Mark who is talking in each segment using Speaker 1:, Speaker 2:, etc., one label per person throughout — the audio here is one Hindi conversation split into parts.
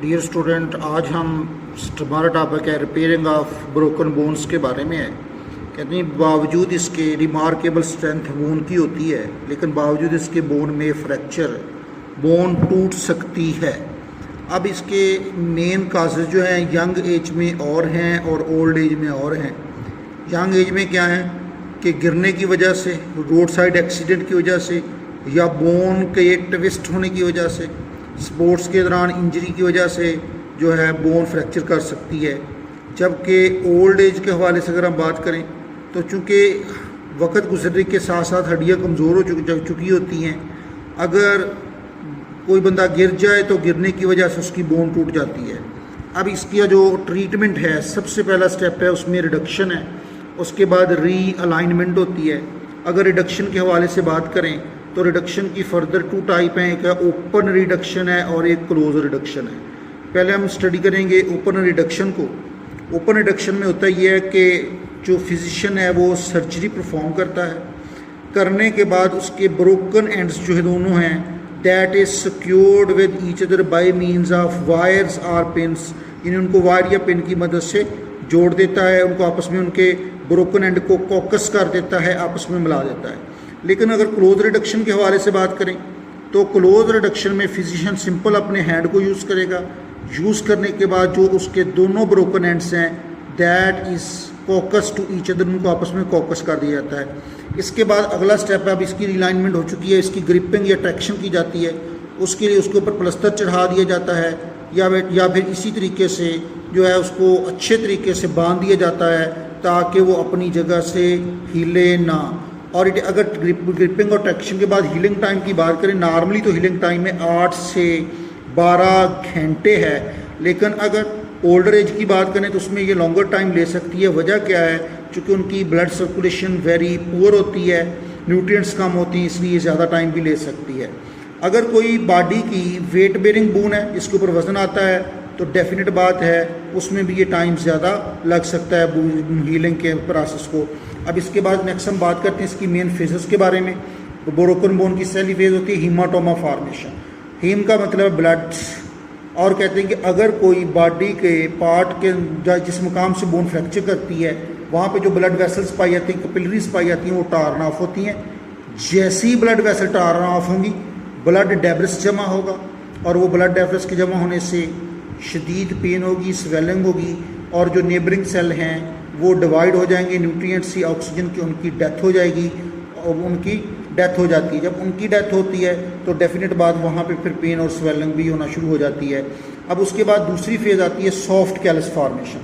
Speaker 1: डियर स्टूडेंट, आज हमारा टॉपिक है रिपेयरिंग ऑफ ब्रोकन बोन्स के बारे में है। कहते हैं बावजूद इसके रिमार्केबल स्ट्रेंथ बोन की होती है, लेकिन बावजूद इसके बोन में फ्रैक्चर बोन टूट सकती है। अब इसके मेन काजेज जो हैं यंग एज में और हैं और ओल्ड एज में और हैं। यंग एज में क्या है कि गिरने की वजह से, रोड साइड एक्सीडेंट की वजह से, या बोन के ट्विस्ट होने की वजह से, स्पोर्ट्स के दौरान इंजरी की वजह से जो है बोन फ्रैक्चर कर सकती है। जबकि ओल्ड एज के हवाले से अगर हम बात करें तो चूँकि वक्त गुजरने के साथ साथ हड्डियाँ कमज़ोर हो चुकी होती हैं। अगर कोई बंदा गिर जाए तो गिरने की वजह से उसकी बोन टूट जाती है। अब इसका जो ट्रीटमेंट है, सबसे पहला स्टेप है उसमें रिडक्शन है, उसके बाद री अलाइनमेंट होती है। अगर रिडक्शन के हवाले से बात करें तो रिडक्शन की फर्दर 2 टाइप हैं, एक है ओपन रिडक्शन है और एक क्लोज रिडक्शन है। पहले हम स्टडी करेंगे ओपन रिडक्शन को। ओपन रिडक्शन में होता यह है कि जो फिजिशियन है वो सर्जरी परफॉर्म करता है, करने के बाद उसके ब्रोकन एंड्स जो है दोनों हैं that is secured with each other by means of wires और पिन्स। इन्हें उनको वायर या पिन की मदद से जोड़ देता है, उनको आपस में उनके ब्रोकन एंड को कॉकस कर देता है, आपस में मिला देता है। लेकिन अगर क्लोज रिडक्शन के हवाले से बात करें तो क्लोज रिडक्शन में फिजिशियन सिंपल अपने हैंड को यूज़ करेगा। यूज़ करने के बाद जो उसके दोनों ब्रोकन एंड्स हैं that is coax to each other, उनको आपस में कॉकस कर दिया जाता है। इसके बाद अगला स्टेप है, अब इसकी रिलाइनमेंट हो चुकी है, इसकी ग्रिपिंग या ट्रैक्शन की जाती है। उसके लिए उसके ऊपर प्लस्तर चढ़ा दिया जाता है या फिर इसी तरीके से जो है उसको अच्छे तरीके से बांध दिया जाता है ताकि वो अपनी जगह से हिले ना। और अगर ग्रिपिंग और ट्रैक्शन के बाद हीलिंग टाइम की बात करें, नॉर्मली तो हीलिंग टाइम में 8 से 12 घंटे है, लेकिन अगर ओल्डर एज की बात करें तो उसमें ये लॉन्गर टाइम ले सकती है। वजह क्या है? चूँकि उनकी ब्लड सर्कुलेशन वेरी पुअर होती है, न्यूट्रिएंट्स कम होती हैं, इसलिए ज़्यादा टाइम भी ले सकती है। अगर कोई बॉडी की वेट बेयरिंग बोन है, इसके ऊपर वज़न आता है, तो डेफिनेट बात है उसमें भी ये टाइम ज़्यादा लग सकता है हीलिंग के प्रोसेस को। अब इसके बाद नेक्स्ट हम बात करते हैं इसकी मेन फेजेस के बारे में। तो ब्रोकन बोन की पहली फेज होती है हीमाटोमा फॉर्मेशन। हीम का मतलब ब्लड, और कहते हैं कि अगर कोई बॉडी के पार्ट के जिस मुकाम से बोन फ्रैक्चर करती है वहाँ पे जो ब्लड वेसल्स पाई जाती हैं, कैपिलरीज पाई जाती हैं, वो टार्न ऑफ होती हैं। जैसे ही ब्लड वेसल टार्न ऑफ होंगी, ब्लड डेब्रिस जमा होगा, और वो ब्लड डेब्रिस के जमा होने से शदीद पेन होगी, स्वेलिंग होगी, और जो नेबरिंग सेल हैं वो डिवाइड हो जाएंगे, न्यूट्रिएंट्स की, ऑक्सीजन की, उनकी डेथ हो जाएगी और उनकी डेथ हो जाती है। जब उनकी डेथ होती है तो डेफिनेट बात वहाँ पे फिर पेन और स्वेलिंग भी होना शुरू हो जाती है। अब उसके बाद दूसरी फेज़ आती है सॉफ्ट कैलस फॉर्मेशन।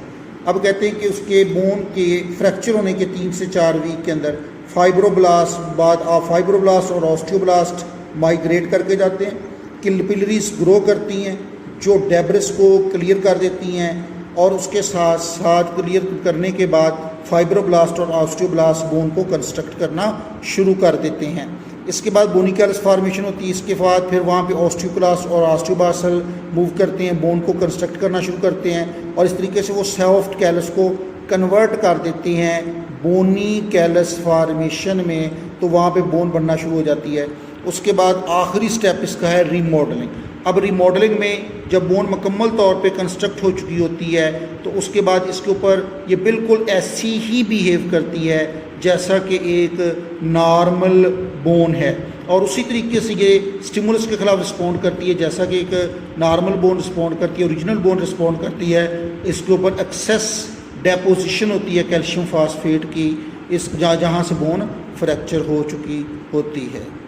Speaker 1: अब कहते हैं कि उसके बोन के फ्रैक्चर होने के 3 से 4 वीक के अंदर फाइब्रोब्लास्ट और ऑस्टियोब्लास्ट माइग्रेट करके जाते हैं, कैपिलरीज ग्रो करती हैं जो डेब्रिस को क्लियर कर देती हैं, और उसके साथ साथ क्लियर करने के बाद फाइब्रोब्लास्ट और ऑस्टियोब्लास्ट बोन को कंस्ट्रक्ट करना शुरू कर देते हैं। इसके बाद बोनी कैलस फॉर्मेशन होती है। इसके बाद फिर वहाँ पे ऑस्टियोक्लास्ट और ऑस्टियोब्लास्ट सेल मूव करते हैं, बोन को कंस्ट्रक्ट करना शुरू करते हैं, और इस तरीके से वो सॉफ्ट कैलस को कन्वर्ट कर देते हैं बोनी कैलस फॉर्मेशन में, तो वहाँ पे बोन बनना शुरू हो जाती है। उसके बाद आखिरी स्टेप इसका है रीमॉडलिंग। अब रीमॉडलिंग में जब बोन मुकम्मल तौर पे कंस्ट्रक्ट हो चुकी होती है तो उसके बाद इसके ऊपर ये बिल्कुल ऐसी ही बिहेव करती है जैसा कि एक नॉर्मल बोन है, और उसी तरीके से ये स्टिमुलस के खिलाफ रिस्पॉन्ड करती है जैसा कि एक नॉर्मल बोन रिस्पॉन्ड करती है, ओरिजिनल बोन रिस्पॉन्ड करती है। इसके ऊपर एक्सेस डेपोजिशन होती है कैल्शियम फास्फेट की, इस जहाँ से बोन फ्रैक्चर हो चुकी होती है।